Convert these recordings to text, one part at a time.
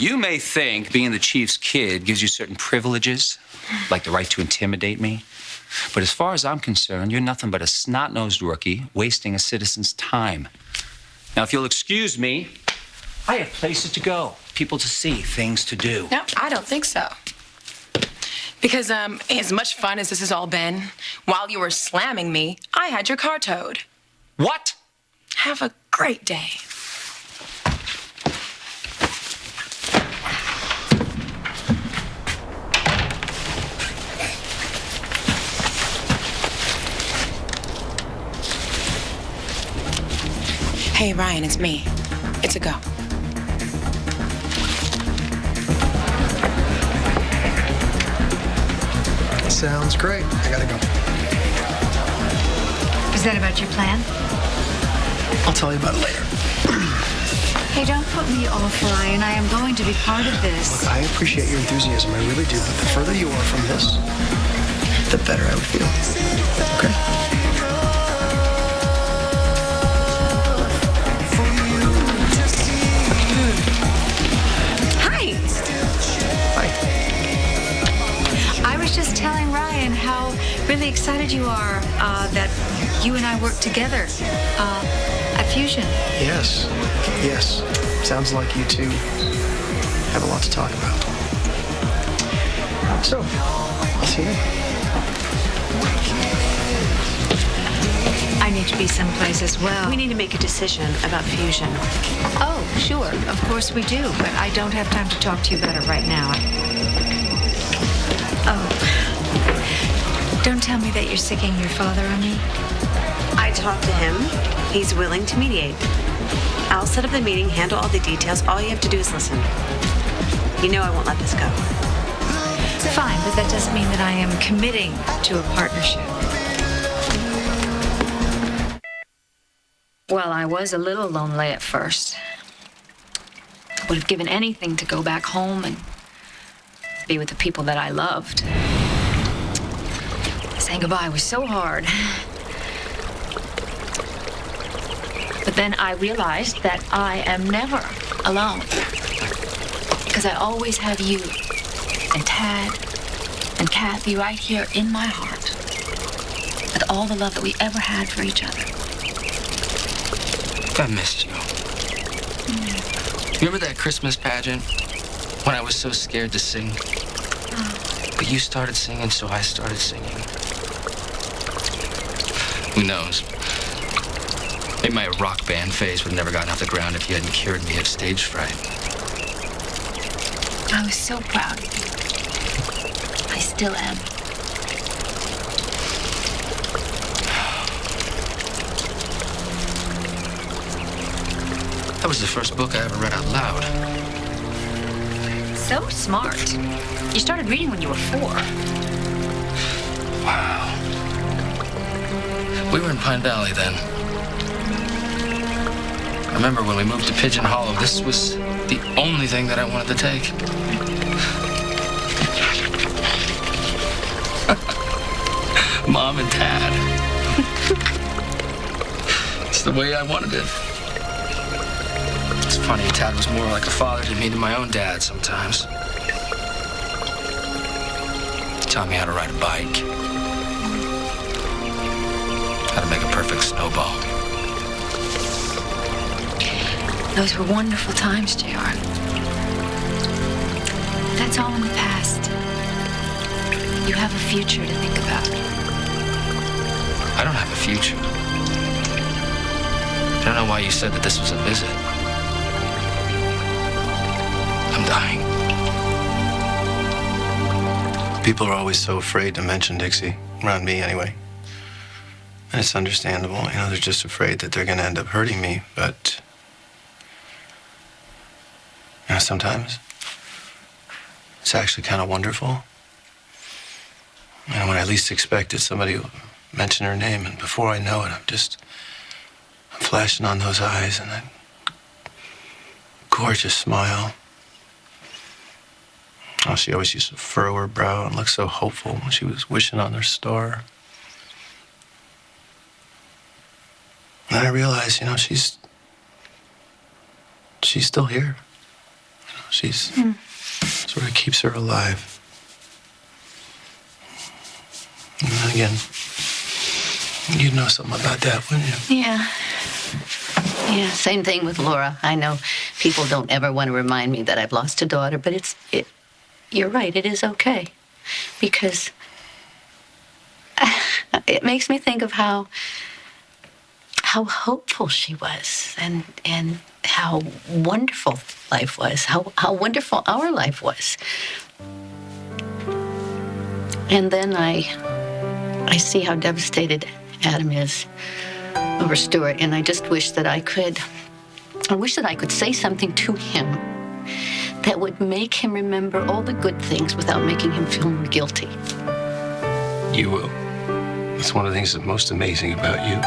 You may think being the chief's kid gives you certain privileges, like the right to intimidate me. But as far as I'm concerned, you're nothing but a snot-nosed rookie wasting a citizen's time. Now, if you'll excuse me, I have places to go, people to see, things to do. No, I don't think so. Because as much fun as this has all been, while you were slamming me, I had your car towed. What? Have a great day. Hey, Ryan, it's me. It's a go. Sounds great. I gotta go. Is that about your plan? I'll tell you about it later. Hey, don't put me off, Ryan. I am going to be part of this. Look, I appreciate your enthusiasm. I really do. But the further you are from this, the better I would feel. Okay? Hi. Hi. I was just telling Ryan how really excited you are that you and I work together at Fusion. Yes. Yes. Sounds like you two have a lot to talk about. So, I'll see you. I need to be someplace as well. We need to make a decision about Fusion. Oh, sure. Of course we do. But I don't have time to talk to you about it right now. Oh. Don't tell me that you're sicking your father on me. I talked to him. He's willing to mediate. I'll set up the meeting, handle all the details. All you have to do is listen. You know I won't let this go. Fine, but that doesn't mean that I am committing to a partnership. Well, I was a little lonely at first. I would have given anything to go back home and be with the people that I loved. Saying goodbye was so hard. But then I realized that I am never alone. Because I always have you and Tad and Kathy right here in my heart. With all the love that we ever had for each other. I missed you. Remember that Christmas pageant when I was so scared to sing? But you started singing, so I started singing. Who knows? Maybe my rock band phase would have never gotten off the ground if you hadn't cured me of stage fright. I was so proud of you. I still am. That was the first book I ever read out loud. So smart. You started reading when you were 4. Wow. We were in Pine Valley then. I remember when we moved to Pigeon Hollow, this was the only thing that I wanted to take. Mom and Dad. It's the way I wanted it. It's funny, Tad was more like a father to me than my own dad sometimes. He taught me how to ride a bike. How to make a perfect snowball. Those were wonderful times, JR. That's all in the past. You have a future to think about. I don't have a future. I don't know why you said that this was a visit. I'm dying. People are always so afraid to mention Dixie, around me anyway. And it's understandable, you know, they're just afraid that they're gonna end up hurting me, but you know, sometimes it's actually kind of wonderful. You know, when I least expect it, somebody will mention her name, and before I know it, I'm flashing on those eyes and that gorgeous smile. Oh, she always used to furrow her brow and look so hopeful when she was wishing on her star. And then I realized, you know, she's still here. You know, She's sort of keeps her alive. And then again, you'd know something about that, wouldn't you? Yeah. Yeah, same thing with Laura. I know people don't ever want to remind me that I've lost a daughter, but you're right, it is okay. Because it makes me think of how hopeful she was and how wonderful life was, how wonderful our life was. And then I see how devastated Adam is over Stuart, and I just wish that I could say something to him that would make him remember all the good things without making him feel guilty. You will. It's one of the things that's most amazing about you.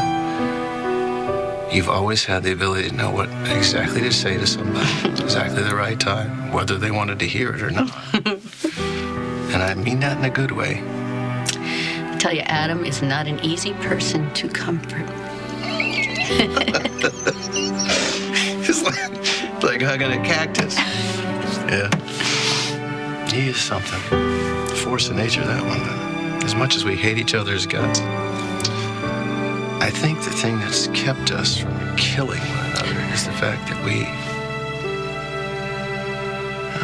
You've always had the ability to know what exactly to say to somebody, exactly the right time, whether they wanted to hear it or not. And I mean that in a good way. I tell you, Adam is not an easy person to comfort. It's like hugging a cactus. Yeah. He is something. Force of nature, that one. As much as we hate each other's guts, I think the thing that's kept us from killing one another is the fact that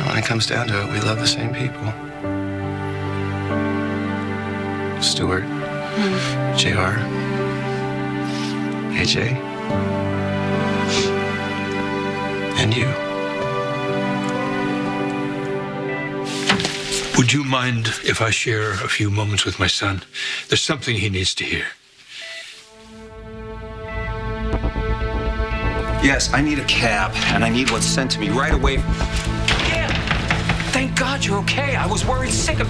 when it comes down to it, we love the same people. Stuart, JR, AJ, and you. Would you mind if I share a few moments with my son? There's something he needs to hear. Yes, I need a cab, and I need what's sent to me right away. Yeah! Thank God you're okay. I was worried sick of...